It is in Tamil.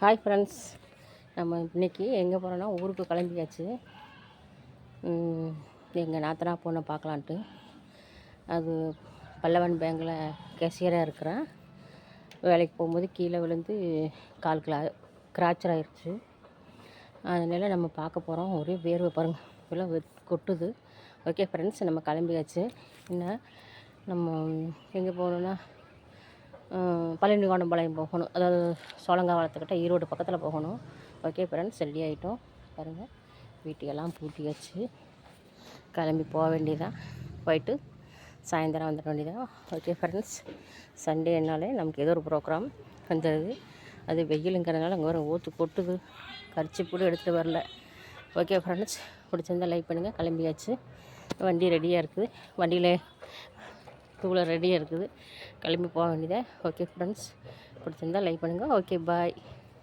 ஹாய் ஃப்ரெண்ட்ஸ், நம்ம இன்றைக்கி எங்கே போகிறோன்னா ஊருக்கு கிளம்பியாச்சு. எங்கள் நாத்தனா பொண்ணை பார்க்கலான்ட்டு. அது பல்லவன் பேங்கில் கேஷியராக இருக்கிறேன். வேலைக்கு போகும்போது கீழே விழுந்து கால் கிராச்சர் ஆயிடுச்சு. அதனால் நம்ம பார்க்க போகிறோம். ஒரே வேர்வை பாருங்கள், இப்போலாம் கொட்டுது. ஓகே ஃப்ரெண்ட்ஸ், நம்ம கிளம்பியாச்சு. என்ன நம்ம எங்கே போகணுன்னா பழனிகொண்டம்பாளையம் போகணும். அதாவது சோழங்காவலத்துக்கிட்ட ஈரோடு பக்கத்தில் போகணும். ஓகே ஃப்ரெண்ட்ஸ், ரெடி ஆகிட்டோம். பாருங்கள், வீட்டையெல்லாம் பூட்டி வச்சு கிளம்பி போக வேண்டியதான். போயிட்டு சாயந்தரம் வந்துட வேண்டியதான். ஓகே ஃப்ரெண்ட்ஸ், சண்டேனாலே நமக்கு ஏதோ ஒரு ப்ரோக்ராம் வந்துடுது. அது வெயிலுங்கிறதுனால அங்கே வர ஊற்று கொட்டுது. கரிச்சி கூட எடுத்துகிட்டு வரல. ஓகே ஃப்ரெண்ட்ஸ், பிடிச்சிருந்தால் லைக் பண்ணுங்கள். கிளம்பியாச்சு. வண்டி ரெடியாக இருக்குது. வண்டியில் டூலர் ரெடியாக இருக்குது. கிளம்பி போக வேண்டியதே. ஓகே ஃப்ரெண்ட்ஸ், பிடிச்சிருந்தால் லைக் பண்ணுங்கள். ஓகே, பாய்.